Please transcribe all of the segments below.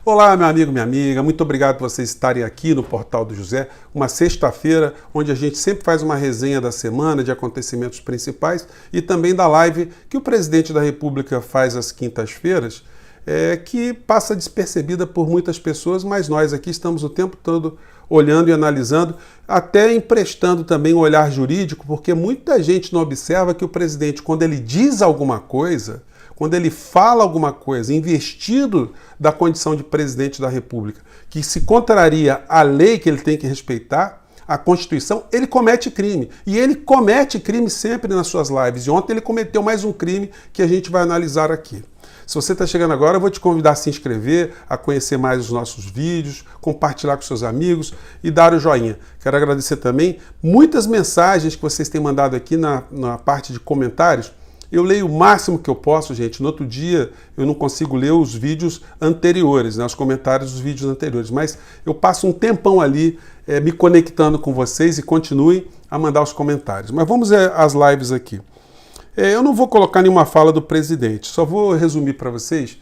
Olá, meu amigo, minha amiga, muito obrigado por vocês estarem aqui no Portal do José, uma sexta-feira onde a gente sempre faz uma resenha da semana de acontecimentos principais e também da live que o presidente da República faz às quintas-feiras, que passa despercebida por muitas pessoas, mas nós aqui estamos o tempo todo olhando e analisando, até emprestando também um olhar jurídico, porque muita gente não observa que o presidente, quando ele diz alguma coisa, quando ele fala alguma coisa, investido da condição de presidente da República, que se contraria à lei que ele tem que respeitar, a Constituição, ele comete crime. E ele comete crime sempre nas suas lives. E ontem ele cometeu mais um crime que a gente vai analisar aqui. Se você está chegando agora, eu vou te convidar a se inscrever, a conhecer mais os nossos vídeos, compartilhar com seus amigos e dar o joinha. Quero agradecer também muitas mensagens que vocês têm mandado aqui na parte de comentários. Eu leio o máximo que eu posso, gente. No outro dia eu não consigo ler os vídeos anteriores, né, os comentários dos vídeos anteriores, mas eu passo um tempão ali me conectando com vocês e continuem a mandar os comentários. Mas vamos às lives aqui. Eu não vou colocar nenhuma fala do presidente, só vou resumir para vocês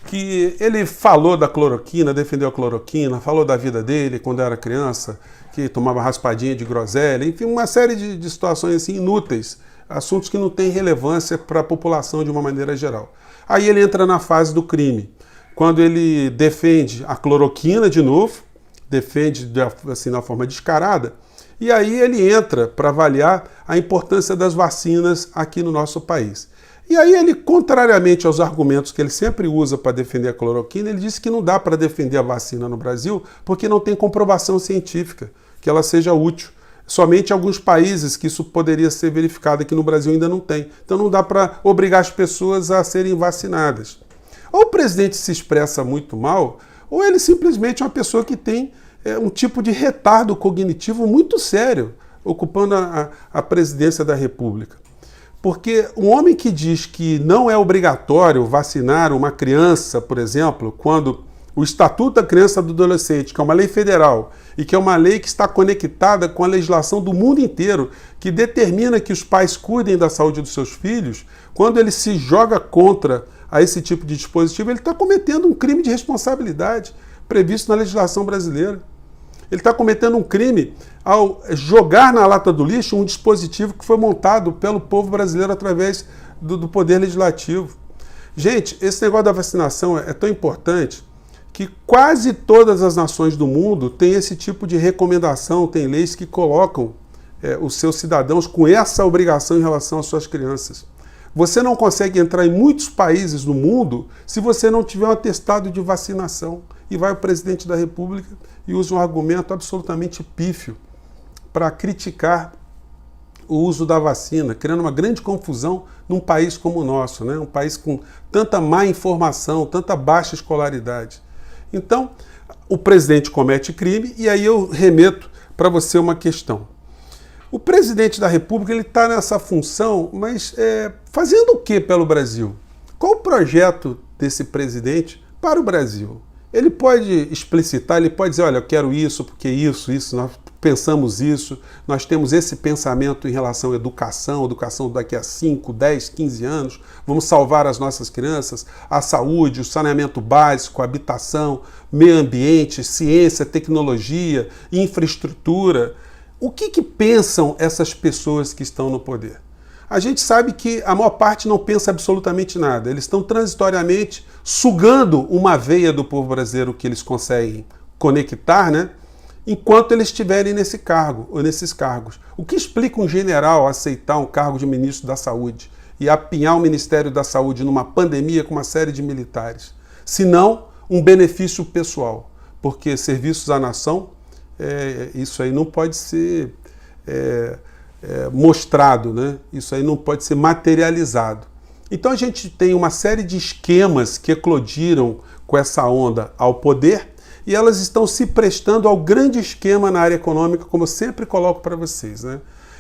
que ele falou da cloroquina, defendeu a cloroquina, falou da vida dele quando era criança, que tomava raspadinha de groselha, enfim, uma série de situações assim, inúteis, assuntos que não têm relevância para a população de uma maneira geral. Aí ele entra na fase do crime, quando ele defende a cloroquina de novo, defende assim, de uma forma descarada, e aí ele entra para avaliar a importância das vacinas aqui no nosso país. E aí ele, contrariamente aos argumentos que ele sempre usa para defender a cloroquina, ele disse que não dá para defender a vacina no Brasil porque não tem comprovação científica que ela seja útil. Somente em alguns países que isso poderia ser verificado, aqui no Brasil ainda não tem. Então não dá para obrigar as pessoas a serem vacinadas. Ou o presidente se expressa muito mal, ou ele simplesmente é uma pessoa que tem um tipo de retardo cognitivo muito sério, ocupando a presidência da República. Porque um homem que diz que não é obrigatório vacinar uma criança, por exemplo, quando o Estatuto da Criança e do Adolescente, que é uma lei federal e que é uma lei que está conectada com a legislação do mundo inteiro, que determina que os pais cuidem da saúde dos seus filhos, quando ele se joga contra a esse tipo de dispositivo, ele está cometendo um crime de responsabilidade previsto na legislação brasileira. Ele está cometendo um crime ao jogar na lata do lixo um dispositivo que foi montado pelo povo brasileiro através do Poder Legislativo. Gente, esse negócio da vacinação é tão importante que quase todas as nações do mundo têm esse tipo de recomendação, tem leis que colocam os seus cidadãos com essa obrigação em relação às suas crianças. Você não consegue entrar em muitos países no mundo se você não tiver um atestado de vacinação. E vai o presidente da República e usa um argumento absolutamente pífio para criticar o uso da vacina, criando uma grande confusão num país como o nosso, né? Um país com tanta má informação, tanta baixa escolaridade. Então, o presidente comete crime e aí eu remeto para você uma questão. O presidente da República está nessa função, mas fazendo o que pelo Brasil? Qual o projeto desse presidente para o Brasil? Ele pode explicitar, ele pode dizer, olha, eu quero isso, porque isso, nós pensamos isso, nós temos esse pensamento em relação à educação daqui a 5, 10, 15 anos, vamos salvar as nossas crianças, a saúde, o saneamento básico, a habitação, meio ambiente, ciência, tecnologia, infraestrutura. O que pensam essas pessoas que estão no poder? A gente sabe que a maior parte não pensa absolutamente nada. Eles estão transitoriamente sugando uma veia do povo brasileiro que eles conseguem conectar, né? Enquanto eles estiverem nesse cargo ou nesses cargos. O que explica um general aceitar um cargo de ministro da Saúde e apinhar o Ministério da Saúde numa pandemia com uma série de militares? Se não, um benefício pessoal. Porque serviços à nação, isso aí não pode ser mostrado, né? Isso aí não pode ser materializado. Então a gente tem uma série de esquemas que eclodiram com essa onda ao poder e elas estão se prestando ao grande esquema na área econômica, como eu sempre coloco para vocês, né?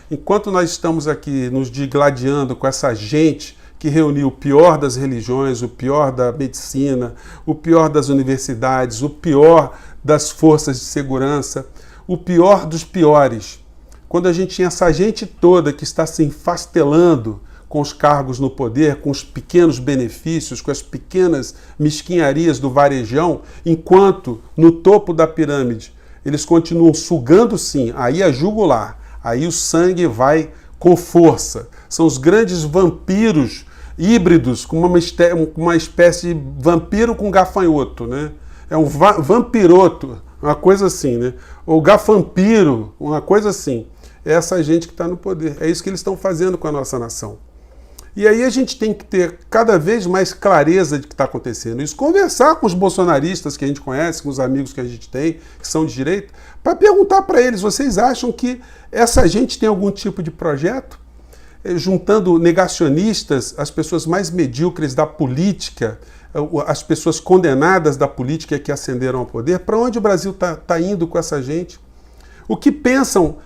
Enquanto nós estamos aqui nos digladiando com essa gente que reuniu o pior das religiões, o pior da medicina, o pior das universidades, o pior das forças de segurança, o pior dos piores, quando a gente tinha essa gente toda que está se enfastelando com os cargos no poder, com os pequenos benefícios, com as pequenas mesquinharias do varejão, enquanto no topo da pirâmide eles continuam sugando sim, aí é jugular, aí o sangue vai com força. São os grandes vampiros híbridos, com uma espécie de vampiro com gafanhoto, né? É um vampiroto, uma coisa assim, né? Ou gafampiro, uma coisa assim. É essa gente que está no poder. É isso que eles estão fazendo com a nossa nação. E aí a gente tem que ter cada vez mais clareza de que está acontecendo. Isso, conversar com os bolsonaristas que a gente conhece, com os amigos que a gente tem, que são de direita, para perguntar para eles, vocês acham que essa gente tem algum tipo de projeto? Juntando negacionistas, as pessoas mais medíocres da política, as pessoas condenadas da política que ascenderam ao poder, para onde o Brasil está indo com essa gente? O que pensam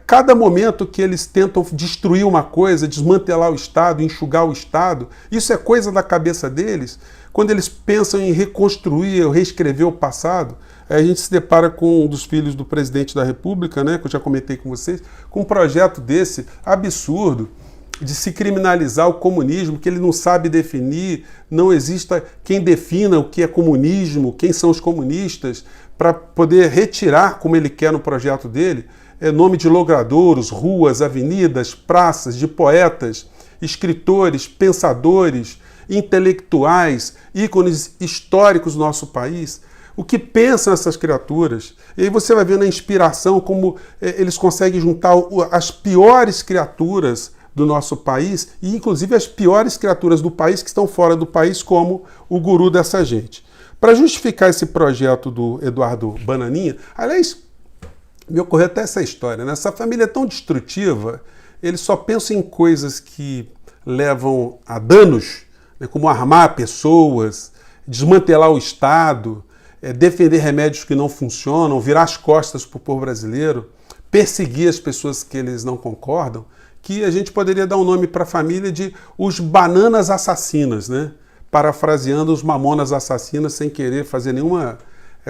cada momento que eles tentam destruir uma coisa, desmantelar o Estado, enxugar o Estado, isso é coisa da cabeça deles? Quando eles pensam em reconstruir ou reescrever o passado, a gente se depara com um dos filhos do presidente da República, né, que eu já comentei com vocês, com um projeto desse absurdo, de se criminalizar o comunismo, que ele não sabe definir, não exista quem defina o que é comunismo, quem são os comunistas, para poder retirar, como ele quer no projeto dele, nome de logradouros, ruas, avenidas, praças, de poetas, escritores, pensadores, intelectuais, ícones históricos do nosso país. O que pensam essas criaturas? E aí você vai ver na inspiração como eles conseguem juntar as piores criaturas do nosso país e inclusive as piores criaturas do país que estão fora do país como o guru dessa gente. Para justificar esse projeto do Eduardo Bananinha, aliás, me ocorreu até essa história, né? Essa família é tão destrutiva, eles só pensam em coisas que levam a danos, né, como armar pessoas, desmantelar o Estado, defender remédios que não funcionam, virar as costas para o povo brasileiro, perseguir as pessoas que eles não concordam, que a gente poderia dar um nome para a família de os bananas assassinas, né? Parafraseando os mamonas assassinas sem querer fazer nenhuma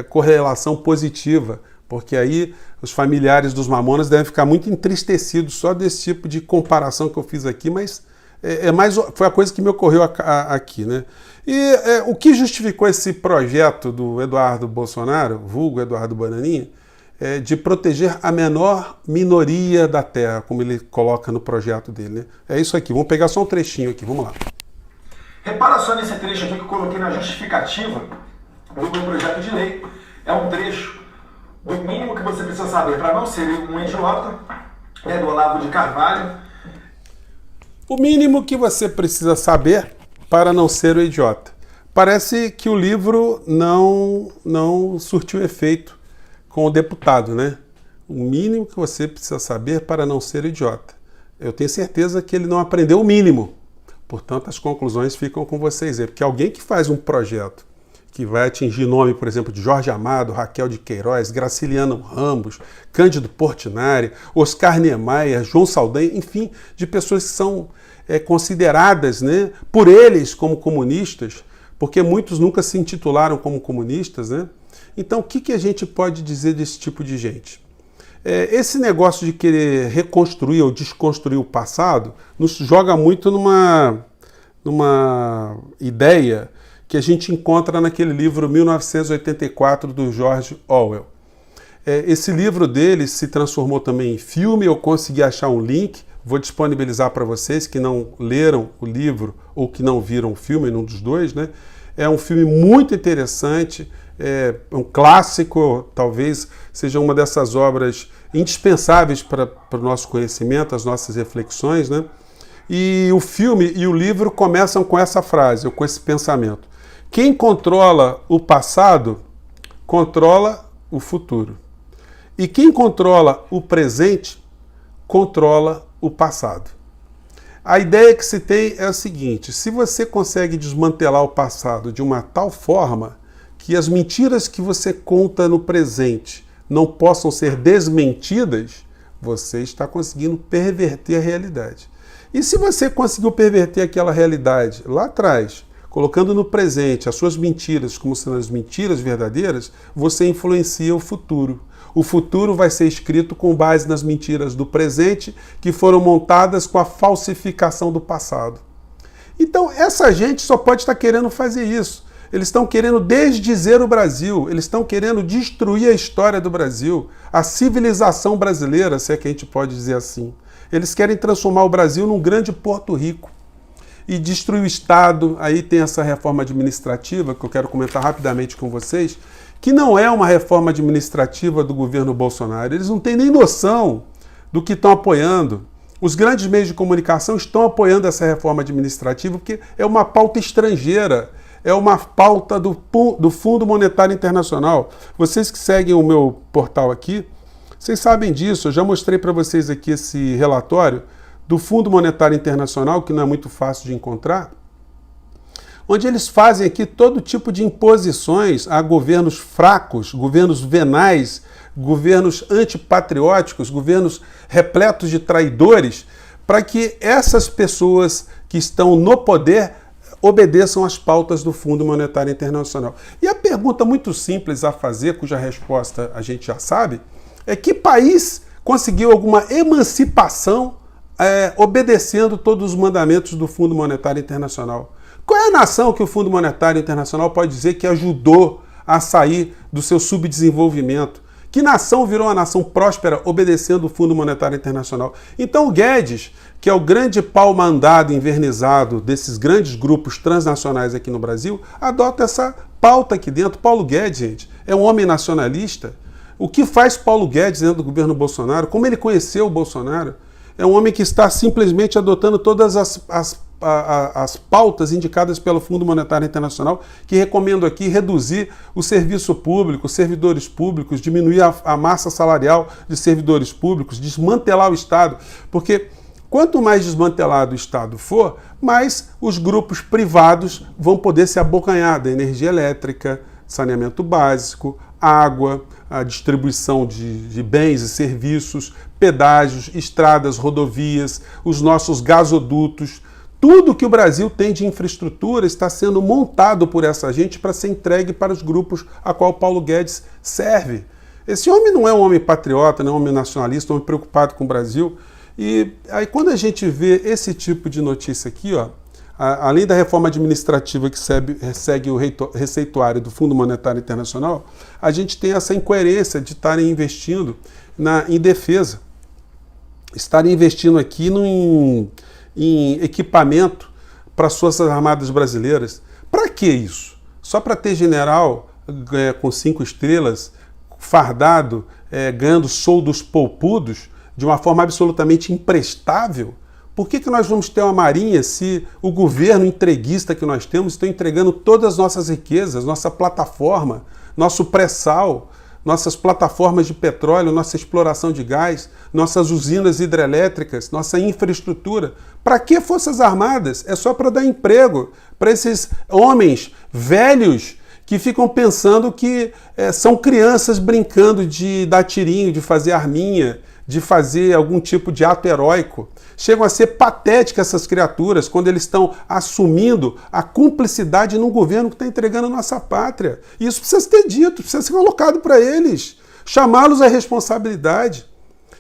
correlação positiva, porque aí os familiares dos mamonas devem ficar muito entristecidos só desse tipo de comparação que eu fiz aqui, mas foi a coisa que me ocorreu aqui, né? E o que justificou esse projeto do Eduardo Bolsonaro, vulgo Eduardo Bananinha, de proteger a menor minoria da terra, como ele coloca no projeto dele, né? É isso aqui, vamos pegar só um trechinho aqui, vamos lá. Repara só nesse trecho aqui que eu coloquei na justificativa do meu projeto de lei. É um trecho do mínimo que você precisa saber para não ser um idiota, do Olavo de Carvalho. O mínimo que você precisa saber para não ser um idiota. Parece que o livro não surtiu efeito com o deputado, né? O mínimo que você precisa saber para não ser idiota. Eu tenho certeza que ele não aprendeu o mínimo. Portanto, as conclusões ficam com vocês aí. Porque alguém que faz um projeto que vai atingir nome, por exemplo, de Jorge Amado, Raquel de Queiroz, Graciliano Ramos, Cândido Portinari, Oscar Niemeyer, João Saldanha, enfim, de pessoas que são consideradas, né, por eles como comunistas, porque muitos nunca se intitularam como comunistas, né? Então, o que a gente pode dizer desse tipo de gente? Esse negócio de querer reconstruir ou desconstruir o passado nos joga muito numa ideia que a gente encontra naquele livro 1984 do George Orwell. Esse livro dele se transformou também em filme, eu consegui achar um link, vou disponibilizar para vocês que não leram o livro ou que não viram o filme, nenhum dos dois, né? É um filme muito interessante, um clássico, talvez seja uma dessas obras indispensáveis para o nosso conhecimento, as nossas reflexões, né? E o filme e o livro começam com essa frase, ou com esse pensamento. Quem controla o passado, controla o futuro. E quem controla o presente, controla o passado. A ideia que se tem é a seguinte: se você consegue desmantelar o passado de uma tal forma que as mentiras que você conta no presente não possam ser desmentidas, você está conseguindo perverter a realidade. E se você conseguiu perverter aquela realidade lá atrás, colocando no presente as suas mentiras como sendo as mentiras verdadeiras, você influencia o futuro. O futuro vai ser escrito com base nas mentiras do presente que foram montadas com a falsificação do passado. Então, essa gente só pode estar querendo fazer isso. Eles estão querendo desdizer o Brasil, eles estão querendo destruir a história do Brasil, a civilização brasileira, se é que a gente pode dizer assim. Eles querem transformar o Brasil num grande Porto Rico e destruir o Estado. Aí tem essa reforma administrativa, que eu quero comentar rapidamente com vocês, que não é uma reforma administrativa do governo Bolsonaro. Eles não têm nem noção do que estão apoiando. Os grandes meios de comunicação estão apoiando essa reforma administrativa porque é uma pauta estrangeira, é uma pauta do Fundo Monetário Internacional. Vocês que seguem o meu portal aqui, vocês sabem disso. Eu já mostrei para vocês aqui esse relatório do Fundo Monetário Internacional, que não é muito fácil de encontrar, onde eles fazem aqui todo tipo de imposições a governos fracos, governos venais, governos antipatrióticos, governos repletos de traidores, para que essas pessoas que estão no poder obedeçam às pautas do Fundo Monetário Internacional. E a pergunta muito simples a fazer, cuja resposta a gente já sabe, é que país conseguiu alguma emancipação obedecendo todos os mandamentos do Fundo Monetário Internacional? Qual é a nação que o Fundo Monetário Internacional pode dizer que ajudou a sair do seu subdesenvolvimento? Que nação virou uma nação próspera obedecendo o Fundo Monetário Internacional? Então o Guedes, que é o grande pau mandado invernizado desses grandes grupos transnacionais aqui no Brasil, adota essa pauta aqui dentro. Paulo Guedes, gente, é um homem nacionalista. O que faz Paulo Guedes dentro do governo Bolsonaro? Como ele conheceu o Bolsonaro? É um homem que está simplesmente adotando todas as pautas indicadas pelo Fundo Monetário Internacional, que recomendo aqui reduzir o serviço público, os servidores públicos, diminuir a massa salarial de servidores públicos, desmantelar o Estado, porque quanto mais desmantelado o Estado for, mais os grupos privados vão poder se abocanhar da energia elétrica, saneamento básico, água, a distribuição de bens e serviços, pedágios, estradas, rodovias, os nossos gasodutos. Tudo que o Brasil tem de infraestrutura está sendo montado por essa gente para ser entregue para os grupos a qual Paulo Guedes serve. Esse homem não é um homem patriota, não é um homem nacionalista, um homem preocupado com o Brasil. E aí quando a gente vê esse tipo de notícia aqui, ó, além da reforma administrativa que segue o receituário do Fundo Monetário Internacional, a gente tem essa incoerência de estarem investindo em defesa, estarem investindo aqui em equipamento para as Forças Armadas Brasileiras. Para que isso? Só para ter general com 5 estrelas, fardado, ganhando soldos poupudos, de uma forma absolutamente imprestável? Por que nós vamos ter uma marinha se o governo entreguista que nós temos está entregando todas as nossas riquezas, nossa plataforma, nosso pré-sal, nossas plataformas de petróleo, nossa exploração de gás, nossas usinas hidrelétricas, nossa infraestrutura? Para que Forças Armadas? É só para dar emprego para esses homens velhos que ficam pensando que são crianças brincando de dar tirinho, de fazer arminha, de fazer algum tipo de ato heróico. Chegam a ser patéticas essas criaturas quando eles estão assumindo a cumplicidade num governo que está entregando a nossa pátria. E isso precisa ser dito, precisa ser colocado para eles, chamá-los à responsabilidade.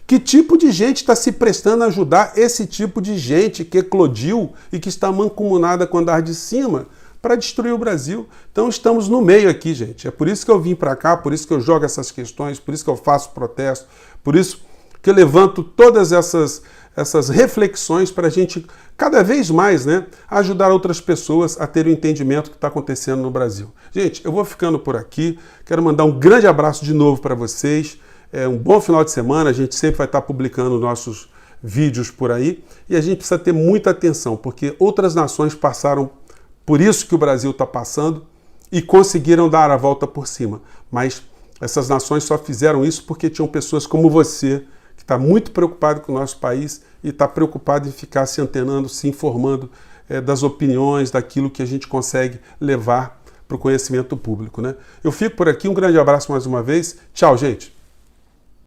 Que tipo de gente está se prestando a ajudar esse tipo de gente que eclodiu e que está mancomunada com o andar de cima para destruir o Brasil? Então estamos no meio aqui, gente. É por isso que eu vim para cá, por isso que eu jogo essas questões, por isso que eu faço protesto, por isso que eu levanto todas essas reflexões para a gente, cada vez mais, ajudar outras pessoas a ter o entendimento que está acontecendo no Brasil. Gente, eu vou ficando por aqui. Quero mandar um grande abraço de novo para vocês. Um bom final de semana. A gente sempre vai estar publicando nossos vídeos por aí. E a gente precisa ter muita atenção, porque outras nações passaram por isso que o Brasil está passando e conseguiram dar a volta por cima. Mas essas nações só fizeram isso porque tinham pessoas como você, que está muito preocupado com o nosso país e está preocupado em ficar se antenando, se informando das opiniões, daquilo que a gente consegue levar para o conhecimento público, Eu fico por aqui, um grande abraço mais uma vez. Tchau, gente!